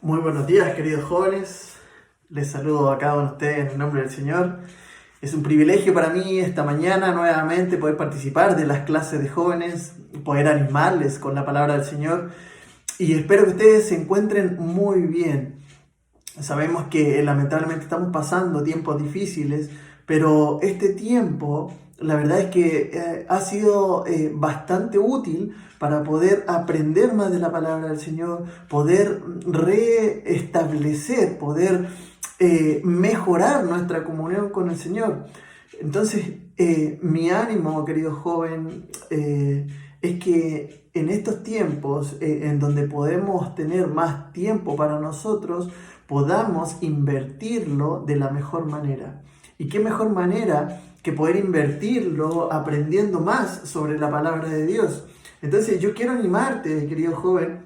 Muy buenos días, queridos jóvenes. Les saludo a cada uno de ustedes en el nombre del Señor. Es un privilegio para mí esta mañana nuevamente poder participar de las clases de jóvenes, poder animarles con la palabra del Señor y espero que ustedes se encuentren muy bien. Sabemos que lamentablemente estamos pasando tiempos difíciles, pero este tiempo, la verdad es que ha sido bastante útil para poder aprender más de la palabra del Señor, poder reestablecer, poder mejorar nuestra comunión con el Señor. Entonces, mi ánimo, querido joven, es que en estos tiempos en donde podemos tener más tiempo para nosotros, podamos invertirlo de la mejor manera. ¿Y qué mejor manera que poder invertirlo aprendiendo más sobre la palabra de Dios? Entonces yo quiero animarte, querido joven,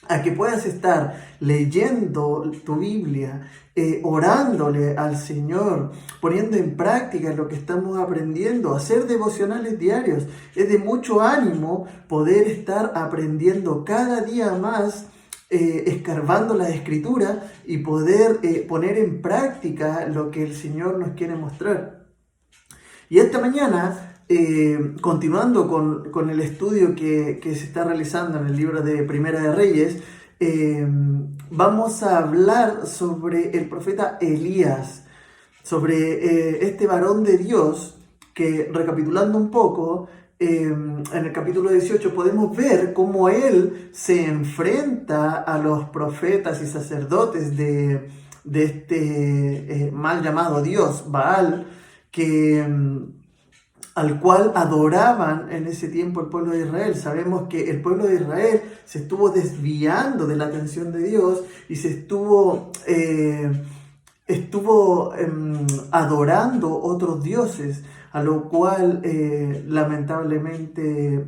a que puedas estar leyendo tu Biblia, orándole al Señor, poniendo en práctica lo que estamos aprendiendo, hacer devocionales diarios. Es de mucho ánimo poder estar aprendiendo cada día más, escarbando la Escritura y poder poner en práctica lo que el Señor nos quiere mostrar. Y esta mañana, continuando con el estudio que se está realizando en el libro de Primera de Reyes, vamos a hablar sobre el profeta Elías, sobre este varón de Dios que, recapitulando un poco, en el capítulo 18 podemos ver cómo él se enfrenta a los profetas y sacerdotes de este mal llamado Dios, Baal, que al cual adoraban en ese tiempo el pueblo de Israel. Sabemos que el pueblo de Israel se estuvo desviando de la atención de Dios y se estuvo adorando otros dioses, a lo cual lamentablemente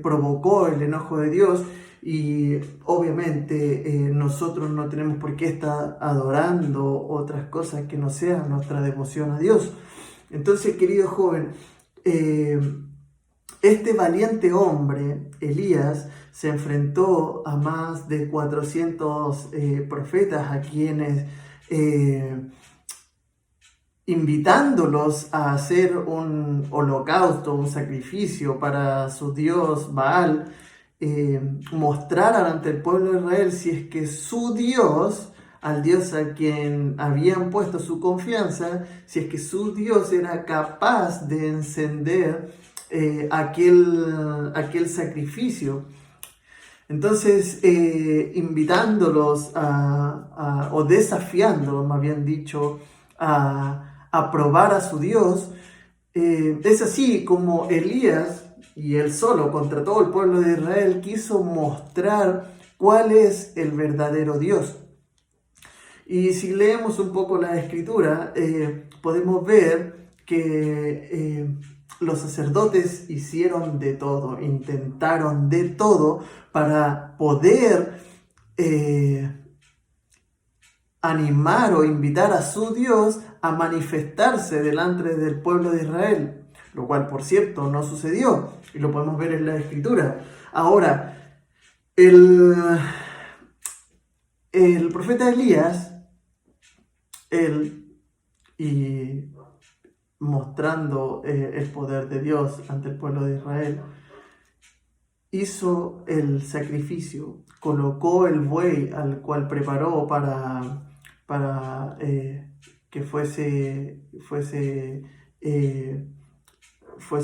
provocó el enojo de Dios. Y obviamente nosotros no tenemos por qué estar adorando otras cosas que no sean nuestra devoción a Dios. Entonces, querido joven, este valiente hombre, Elías, se enfrentó a más de 400 profetas a quienes, invitándolos a hacer un holocausto, un sacrificio para su dios Baal, mostraran ante el pueblo de Israel si es que su Dios, al Dios a quien habían puesto su confianza, si es que su Dios era capaz de encender aquel sacrificio. Entonces, invitándolos o desafiándolos, más bien dicho, a probar a su Dios, es así como Elías y él solo contra todo el pueblo de Israel quiso mostrar cuál es el verdadero Dios. Y si leemos un poco la escritura, podemos ver que los sacerdotes hicieron de todo, intentaron de todo para poder animar o invitar a su Dios a manifestarse delante del pueblo de Israel, lo cual, por cierto, no sucedió, y lo podemos ver en la escritura. Ahora, el profeta Elías, él, y mostrando el poder de Dios ante el pueblo de Israel, hizo el sacrificio, colocó el buey al cual preparó para que fuese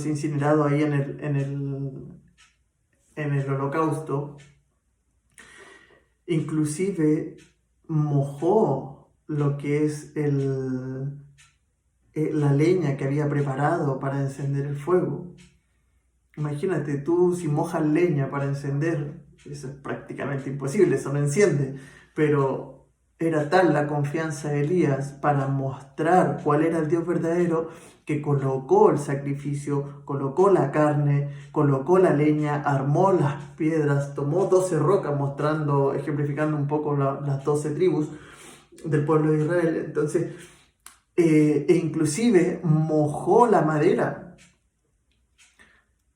incinerado ahí en el holocausto. Inclusive mojó lo que es la leña que había preparado para encender el fuego. Imagínate, tú si mojas leña para encender, eso es prácticamente imposible, eso no enciende. Pero era tal la confianza de Elías para mostrar cuál era el Dios verdadero, que colocó el sacrificio, colocó la carne, colocó la leña, armó las piedras, tomó 12 rocas, ejemplificando un poco las 12 tribus del pueblo de Israel. Entonces, e inclusive mojó la madera.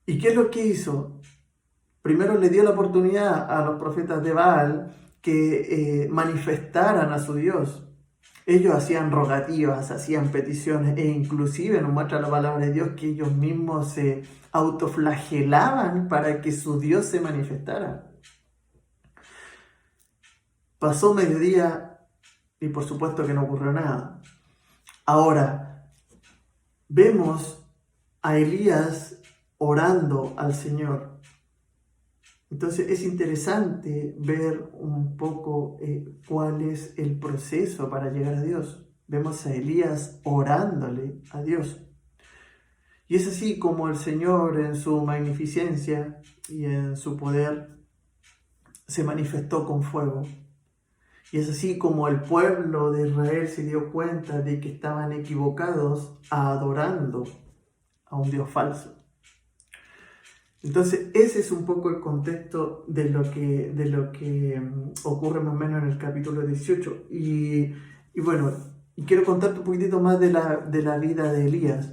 ¿Y qué es lo que hizo? Primero le dio la oportunidad a los profetas de Baal que manifestaran a su Dios. Ellos hacían rogativas, hacían peticiones e inclusive nos muestra la palabra de Dios que ellos mismos se autoflagelaban para que su Dios se manifestara. Pasó mediodía y por supuesto que no ocurrió nada. Ahora, vemos a Elías orando al Señor. Entonces es interesante ver un poco cuál es el proceso para llegar a Dios. Vemos a Elías orándole a Dios. Y es así como el Señor en su magnificencia y en su poder se manifestó con fuego. Y es así como el pueblo de Israel se dio cuenta de que estaban equivocados adorando a un Dios falso. Entonces ese es un poco el contexto de lo que ocurre más o menos en el capítulo 18. Y bueno, quiero contarte un poquitito más de la vida de Elías.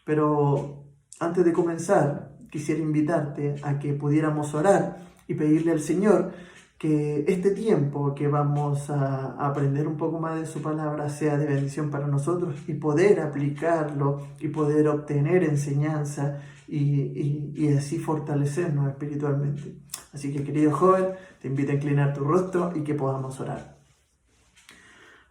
Pero antes de comenzar, quisiera invitarte a que pudiéramos orar y pedirle al Señor que este tiempo que vamos a aprender un poco más de su palabra sea de bendición para nosotros y poder aplicarlo y poder obtener enseñanza y así fortalecernos espiritualmente. Así que, querido joven, te invito a inclinar tu rostro y que podamos orar.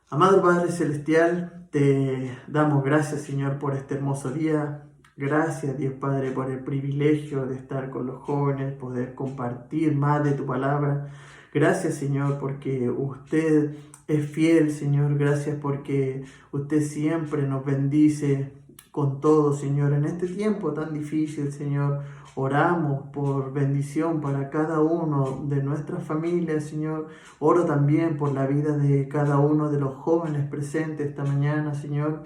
Amado Padre Celestial, te damos gracias, Señor, por este hermoso día. Gracias, Dios Padre, por el privilegio de estar con los jóvenes, poder compartir más de tu palabra. Gracias, Señor, porque usted es fiel, Señor. Gracias porque usted siempre nos bendice con todo, Señor. En este tiempo tan difícil, Señor, oramos por bendición para cada uno de nuestras familias, Señor. Oro también por la vida de cada uno de los jóvenes presentes esta mañana, Señor.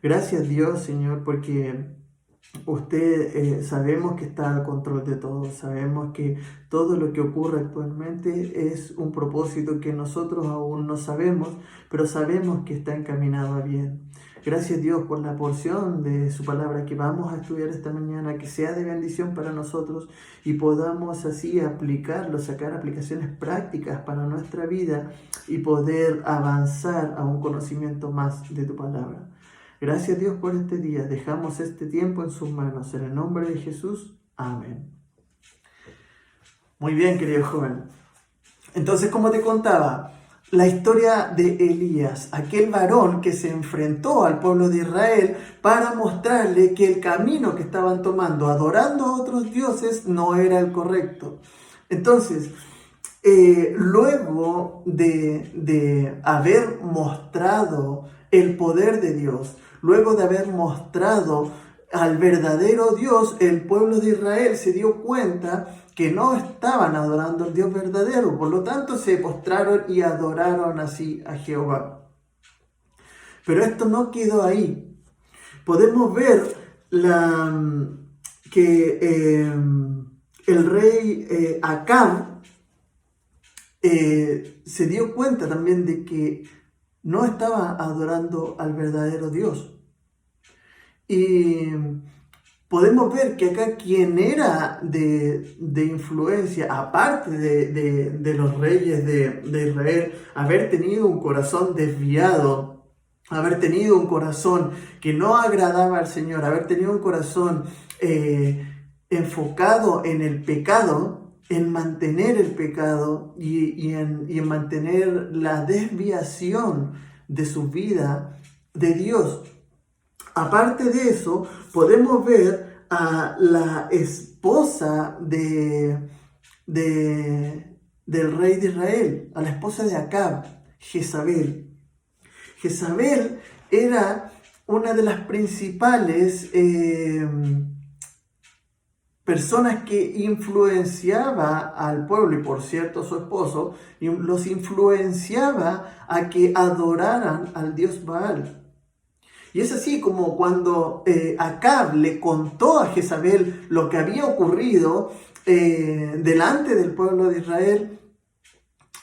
Gracias, Dios, Señor, porque usted sabemos que está al control de todo, sabemos que todo lo que ocurre actualmente es un propósito que nosotros aún no sabemos, pero sabemos que está encaminado a bien. Gracias, Dios, por la porción de su palabra que vamos a estudiar esta mañana, que sea de bendición para nosotros y podamos así aplicarlo, sacar aplicaciones prácticas para nuestra vida y poder avanzar a un conocimiento más de tu palabra. Gracias, Dios, por este día. Dejamos este tiempo en sus manos. En el nombre de Jesús. Amén. Muy bien, querido joven. Entonces, como te contaba, la historia de Elías, aquel varón que se enfrentó al pueblo de Israel para mostrarle que el camino que estaban tomando, adorando a otros dioses, no era el correcto. Entonces, luego de haber mostrado el poder de Dios, luego de haber mostrado al verdadero Dios, el pueblo de Israel se dio cuenta que no estaban adorando al Dios verdadero, por lo tanto se postraron y adoraron así a Jehová. Pero esto no quedó ahí. Podemos ver que el rey Acab se dio cuenta también de que no estaba adorando al verdadero Dios. Y podemos ver que acá quien era de influencia, aparte de los reyes de Israel, haber tenido un corazón desviado, haber tenido un corazón que no agradaba al Señor, haber tenido un corazón enfocado en el pecado, en mantener el pecado y en mantener la desviación de su vida de Dios. Aparte de eso, podemos ver a la esposa del rey de Israel, a la esposa de Acab, Jezabel. Jezabel era una de las principales personas que influenciaba al pueblo, y por cierto su esposo, los influenciaba a que adoraran al dios Baal. Y es así como cuando Acab le contó a Jezabel lo que había ocurrido delante del pueblo de Israel,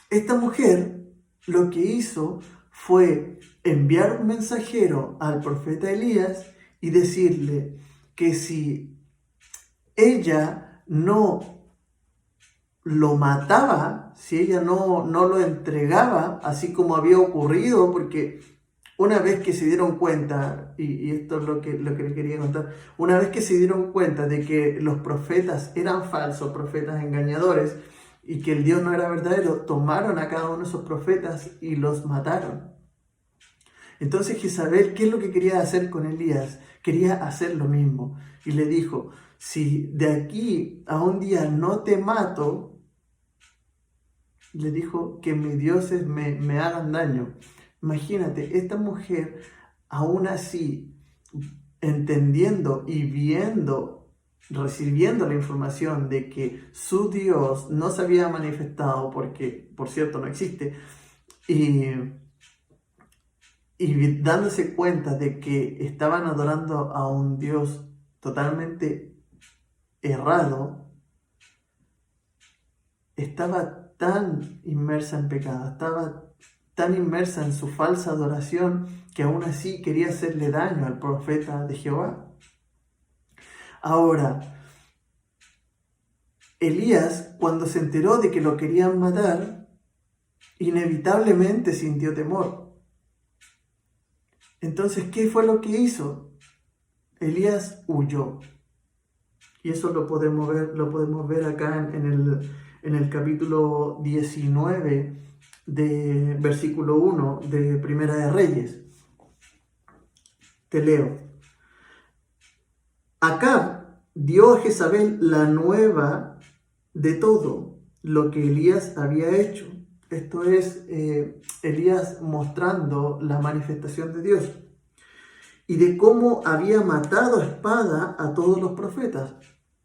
esta mujer lo que hizo fue enviar un mensajero al profeta Elías y decirle que si ella no lo mataba si ella no lo entregaba, así como había ocurrido, porque una vez que se dieron cuenta, y esto es lo que le quería contar, una vez que se dieron cuenta de que los profetas eran falsos, profetas engañadores, y que el Dios no era verdadero, tomaron a cada uno de esos profetas y los mataron. Entonces Jezabel, ¿qué es lo que quería hacer con Elías? Quería hacer lo mismo. Y le dijo, si de aquí a un día no te mato, le dijo que mis dioses me hagan daño. Imagínate, esta mujer aún así, entendiendo y viendo, recibiendo la información de que su Dios no se había manifestado, porque por cierto no existe, y dándose cuenta de que estaban adorando a un Dios totalmente errado, estaba tan inmersa en pecado, estaba tan inmersa en su falsa adoración, que aún así quería hacerle daño al profeta de Jehová. Ahora, Elías, cuando se enteró de que lo querían matar, inevitablemente sintió temor. Entonces, ¿qué fue lo que hizo? Elías huyó. Y eso lo podemos ver acá en el capítulo 19 de versículo 1 de Primera de Reyes. Te leo. Acab dio a Jezabel la nueva de todo lo que Elías había hecho. Esto es Elías mostrando la manifestación de Dios y de cómo había matado a espada a todos los profetas.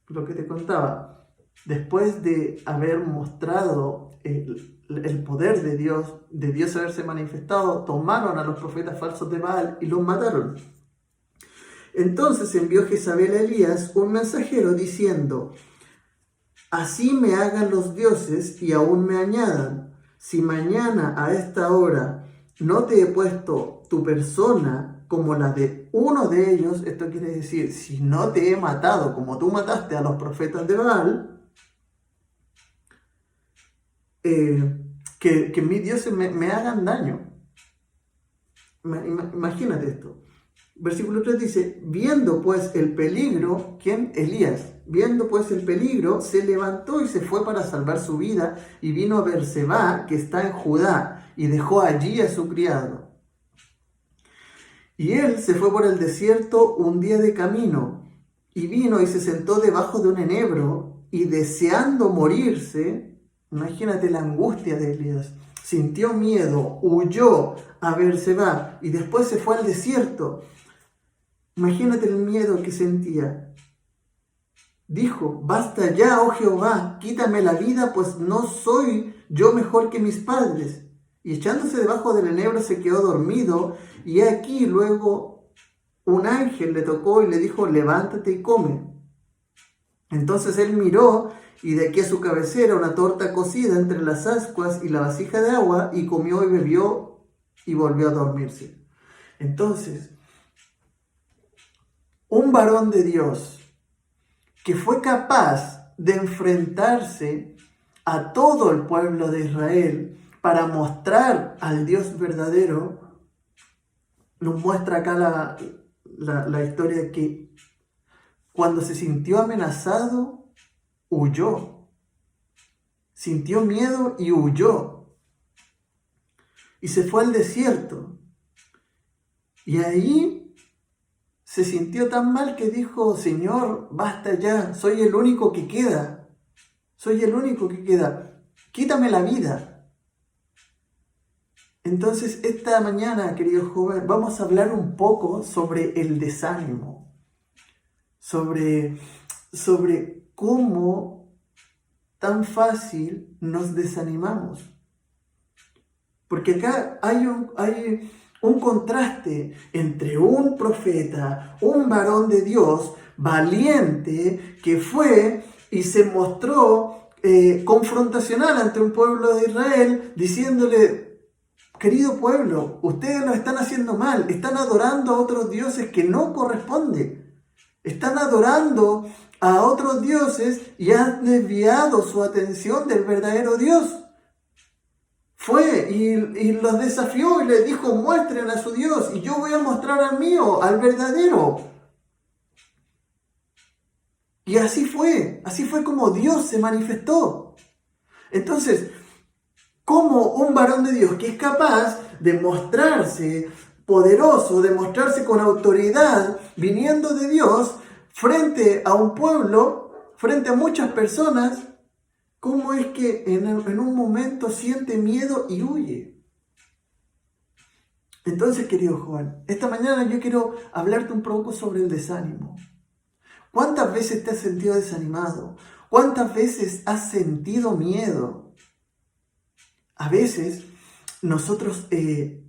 Lo que te contaba, después de haber mostrado el poder de Dios haberse manifestado, tomaron a los profetas falsos de Baal y los mataron. Entonces envió Jezabel a Elías un mensajero diciendo: así me hagan los dioses y aún me añadan, si mañana a esta hora no te he puesto tu persona como la de uno de ellos, esto quiere decir, si no te he matado como tú mataste a los profetas de Baal, que mis dioses me hagan daño. Imagínate esto. Versículo 3 dice, viendo pues el peligro, ¿quién? Elías. Viendo pues el peligro, se levantó y se fue para salvar su vida, y vino a Berseba, que está en Judá, y dejó allí a su criado. Y él se fue por el desierto un día de camino, y vino y se sentó debajo de un enebro, y deseando morirse, imagínate la angustia de Elías, sintió miedo, huyó a Berseba, y después se fue al desierto. Imagínate el miedo que sentía. Dijo, basta ya, oh Jehová, quítame la vida, pues no soy yo mejor que mis padres. Y echándose debajo del enebro se quedó dormido, y aquí luego un ángel le tocó y le dijo, levántate y come. Entonces él miró, y de aquí a su cabecera una torta cocida entre las ascuas y la vasija de agua, y comió y bebió, y volvió a dormirse. Entonces, un varón de Dios que fue capaz de enfrentarse a todo el pueblo de Israel para mostrar al Dios verdadero, nos muestra acá la historia que cuando se sintió amenazado, huyó. Sintió miedo y huyó. Y se fue al desierto. Y ahí se sintió tan mal que dijo, Señor, basta ya, soy el único que queda. Soy el único que queda. Quítame la vida. Entonces, esta mañana, querido joven, vamos a hablar un poco sobre el desánimo. Sobre cómo tan fácil nos desanimamos. Porque acá hay un contraste entre un profeta, un varón de Dios valiente que fue y se mostró confrontacional ante un pueblo de Israel, diciéndole, querido pueblo, ustedes lo están haciendo mal, están adorando a otros dioses que no corresponde. Están adorando a otros dioses y han desviado su atención del verdadero Dios. Fue y los desafió y les dijo, muestren a su Dios y yo voy a mostrar al mío, al verdadero. Y así fue como Dios se manifestó. Entonces, como un varón de Dios que es capaz de mostrarse poderoso, de mostrarse con autoridad, viniendo de Dios, frente a un pueblo, frente a muchas personas, ¿cómo es que en un momento siente miedo y huye? Entonces, querido joven, esta mañana yo quiero hablarte un poco sobre el desánimo. ¿Cuántas veces te has sentido desanimado? ¿Cuántas veces has sentido miedo? A veces nosotros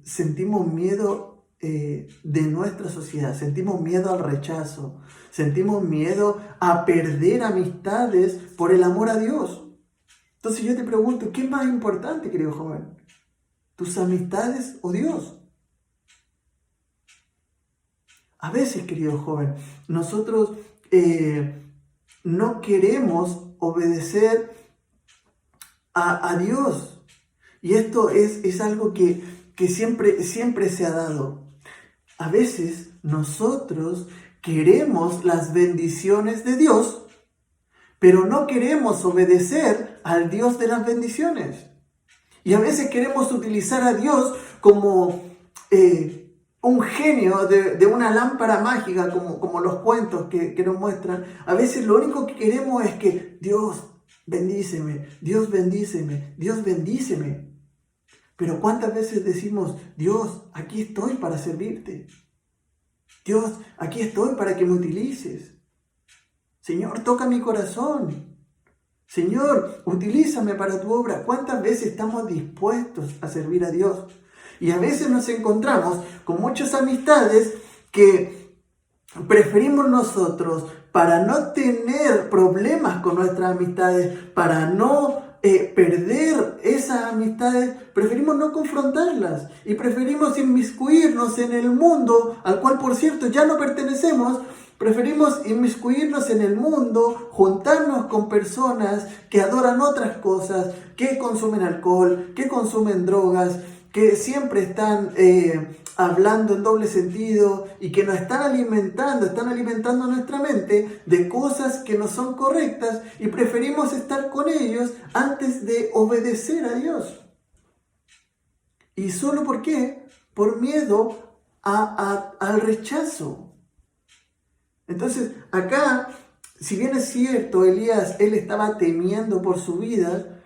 sentimos miedo de nuestra sociedad, sentimos miedo al rechazo, sentimos miedo a perder amistades por el amor a Dios. Entonces yo te pregunto, ¿qué es más importante, querido joven? ¿Tus amistades o Dios? A veces, querido joven, nosotros no queremos obedecer a Dios. Y esto es algo que siempre se ha dado. A veces nosotros queremos las bendiciones de Dios, pero no queremos obedecer al Dios de las bendiciones. Y a veces queremos utilizar a Dios como un genio de una lámpara mágica, como los cuentos que nos muestran. A veces lo único que queremos es que Dios bendíceme, Dios bendíceme, Dios bendíceme. Pero ¿cuántas veces decimos, Dios, aquí estoy para servirte? Dios, aquí estoy para que me utilices. Señor, toca mi corazón. Señor, utilízame para tu obra. ¿Cuántas veces estamos dispuestos a servir a Dios? Y a veces nos encontramos con muchas amistades que preferimos nosotros, para no tener problemas con nuestras amistades, para no perder esas amistades, preferimos no confrontarlas y preferimos inmiscuirnos en el mundo, al cual por cierto ya no pertenecemos. Preferimos inmiscuirnos en el mundo, juntarnos con personas que adoran otras cosas, que consumen alcohol, que consumen drogas, que siempre están hablando en doble sentido y que nos están alimentando nuestra mente de cosas que no son correctas, y preferimos estar con ellos antes de obedecer a Dios. ¿Y solo por qué? Por miedo al rechazo. Entonces, acá, si bien es cierto, Elías, él estaba temiendo por su vida,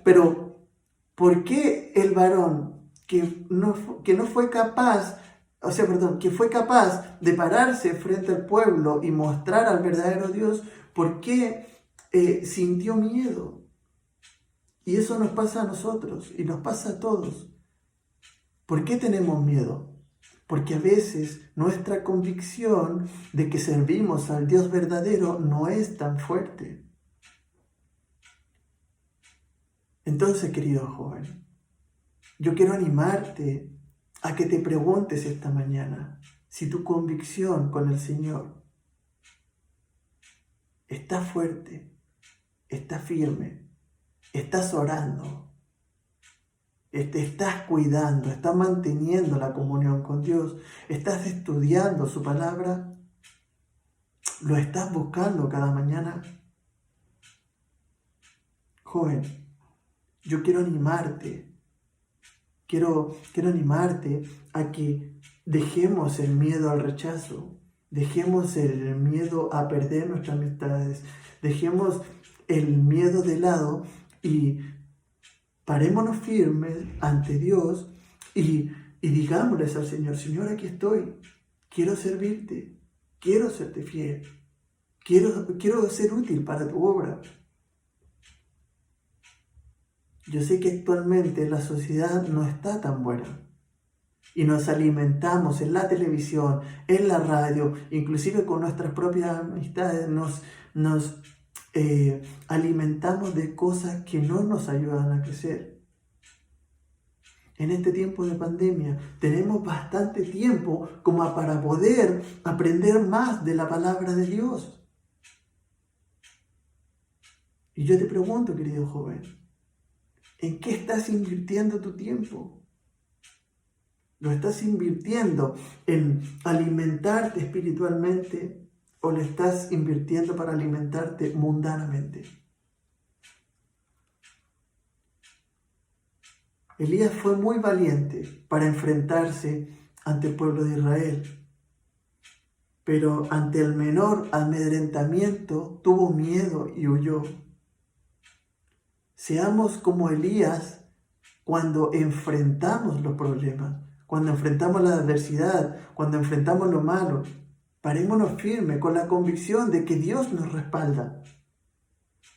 pero ¿por qué el varón que fue capaz de pararse frente al pueblo y mostrar al verdadero Dios, por qué sintió miedo? Y eso nos pasa a nosotros y nos pasa a todos. ¿Por qué tenemos miedo? Porque a veces nuestra convicción de que servimos al Dios verdadero no es tan fuerte. Entonces, querido joven, yo quiero animarte a que te preguntes esta mañana si tu convicción con el Señor está fuerte, está firme, estás orando, te estás cuidando, estás manteniendo la comunión con Dios, estás estudiando su palabra, lo estás buscando cada mañana. Joven, yo quiero animarte, quiero animarte a que dejemos el miedo al rechazo, dejemos el miedo a perder nuestras amistades, dejemos el miedo de lado y parémonos firmes ante Dios y digámosles al Señor, Señor, aquí estoy, quiero servirte, quiero serte fiel, quiero ser útil para tu obra. Yo sé que actualmente la sociedad no está tan buena y nos alimentamos en la televisión, en la radio, inclusive con nuestras propias amistades, nos alimentamos de cosas que no nos ayudan a crecer. en este tiempo de pandemia. Tenemos bastante tiempo como para poder aprender más de la palabra de Dios. Y yo te pregunto, querido joven, ¿en qué estás invirtiendo tu tiempo? ¿Lo estás invirtiendo en alimentarte espiritualmente o le estás invirtiendo para alimentarte mundanamente? Elías fue muy valiente para enfrentarse ante el pueblo de Israel, pero ante el menor amedrentamiento tuvo miedo y huyó. Seamos como Elías cuando enfrentamos los problemas, cuando enfrentamos la adversidad, cuando enfrentamos lo malo. Parémonos firmes con la convicción de que Dios nos respalda.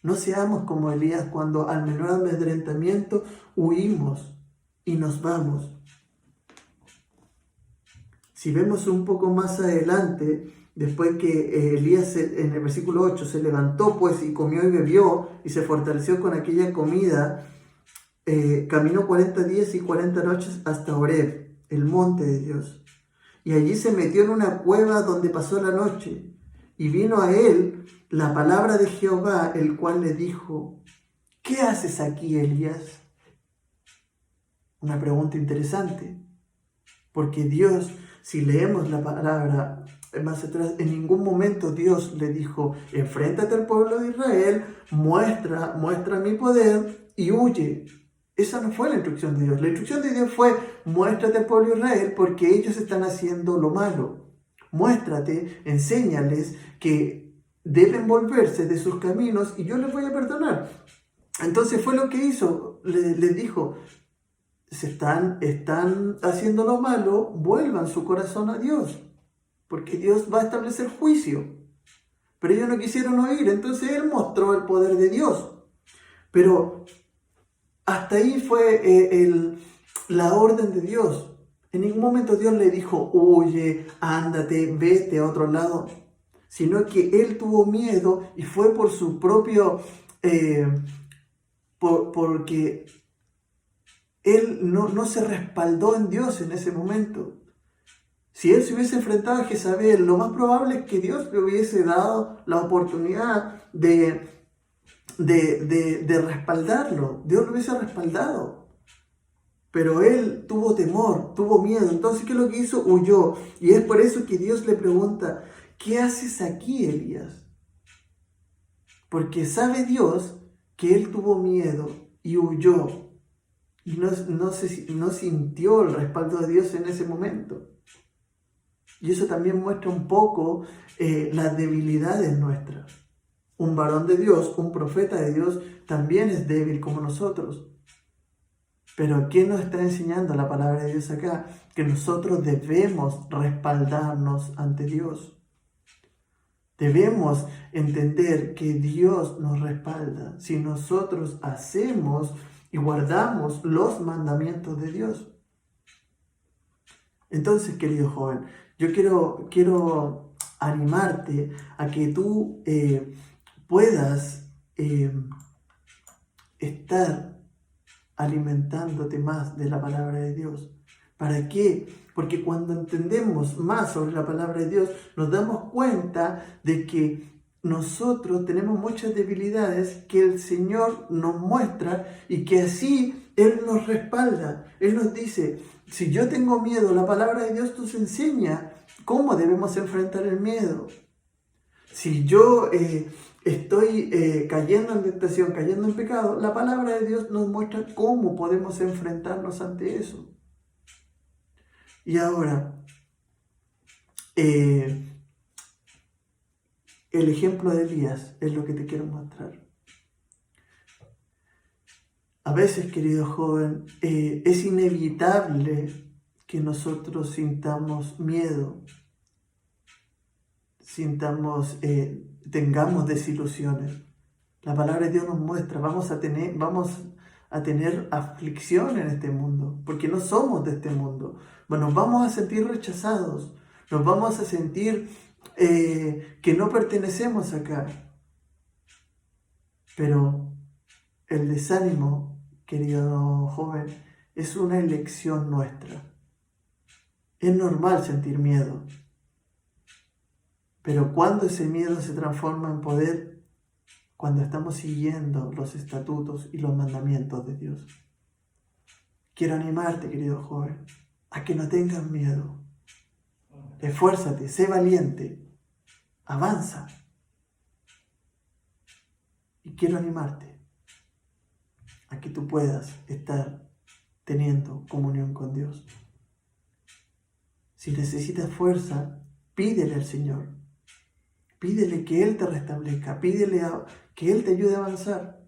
No seamos como Elías cuando al menor amedrentamiento huimos y nos vamos. Si vemos un poco más adelante, después que Elías en el versículo 8 se levantó pues y comió y bebió y se fortaleció con aquella comida, caminó 40 días y 40 noches hasta Horeb, el monte de Dios. Y allí se metió en una cueva donde pasó la noche. Y vino a él la palabra de Jehová, el cual le dijo: ¿qué haces aquí, Elías? Una pregunta interesante, porque Dios, si leemos la palabra más atrás, en ningún momento Dios le dijo: enfréntate al pueblo de Israel, muestra mi poder y huye. Esa no fue la instrucción de Dios. La instrucción de Dios fue: muéstrate al pueblo de Israel porque ellos están haciendo lo malo. Muéstrate, enséñales que deben volverse de sus caminos y yo les voy a perdonar. Entonces fue lo que hizo. Les dijo: están haciendo lo malo, vuelvan su corazón a Dios, porque Dios va a establecer juicio. Pero ellos no quisieron oír, entonces Él mostró el poder de Dios. Pero hasta ahí fue la orden de Dios. En ningún momento Dios le dijo: huye, ándate, vete a otro lado. Sino que Él tuvo miedo y fue por su propio... porque Él no se respaldó en Dios en ese momento. Si Él se hubiese enfrentado a Jezabel, lo más probable es que Dios le hubiese dado la oportunidad de respaldarlo. Dios lo hubiese respaldado. Pero él tuvo temor, tuvo miedo. Entonces, ¿qué es lo que hizo? Huyó. Y es por eso que Dios le pregunta: ¿qué haces aquí, Elías? Porque sabe Dios que él tuvo miedo y huyó. Y no sintió el respaldo de Dios en ese momento. Y eso también muestra un poco las debilidades nuestras. Un varón de Dios, un profeta de Dios, también es débil como nosotros. Pero ¿qué nos está enseñando la palabra de Dios acá? Que nosotros debemos respaldarnos ante Dios. Debemos entender que Dios nos respalda si nosotros hacemos y guardamos los mandamientos de Dios. Entonces, querido joven, yo quiero animarte a que tú puedas estar alimentándote más de la palabra de Dios. ¿Para qué? Porque cuando entendemos más sobre la palabra de Dios, nos damos cuenta de que nosotros tenemos muchas debilidades que el Señor nos muestra y que así Él nos respalda. Él nos dice: si yo tengo miedo, la palabra de Dios nos enseña cómo debemos enfrentar el miedo. Si yo estoy cayendo en tentación, cayendo en pecado, la palabra de Dios nos muestra cómo podemos enfrentarnos ante eso. Y ahora, el ejemplo de Elías es lo que te quiero mostrar. A veces, querido joven, es inevitable que nosotros sintamos miedo, tengamos desilusiones. La palabra de Dios nos muestra: vamos a tener aflicción en este mundo, porque no somos de este mundo. Bueno, nos vamos a sentir rechazados, nos vamos a sentir que no pertenecemos acá. Pero el desánimo, querido joven, es una elección nuestra. Es normal sentir miedo, pero cuando ese miedo se transforma en poder, cuando estamos siguiendo los estatutos y los mandamientos de Dios. Quiero animarte, querido joven, a que no tengas miedo. Esfuérzate, sé valiente, avanza. Y quiero animarte a que tú puedas estar teniendo comunión con Dios. Si necesitas fuerza, pídele al Señor. Pídele que Él te restablezca, pídele que Él te ayude a avanzar.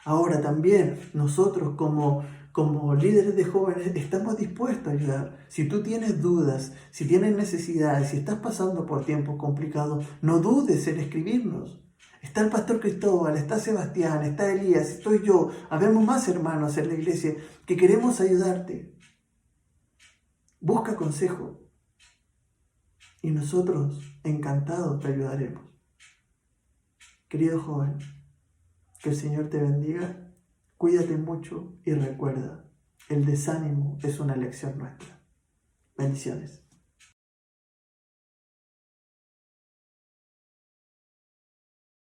Ahora también nosotros como líderes de jóvenes estamos dispuestos a ayudar. Si tú tienes dudas, si tienes necesidades, si estás pasando por tiempos complicados, no dudes en escribirnos. Está el pastor Cristóbal, está Sebastián, está Elías, estoy yo. Habemos más hermanos en la iglesia que queremos ayudarte. Busca consejo y nosotros encantados te ayudaremos. Querido joven, que el Señor te bendiga, cuídate mucho y recuerda, el desánimo es una elección nuestra. Bendiciones.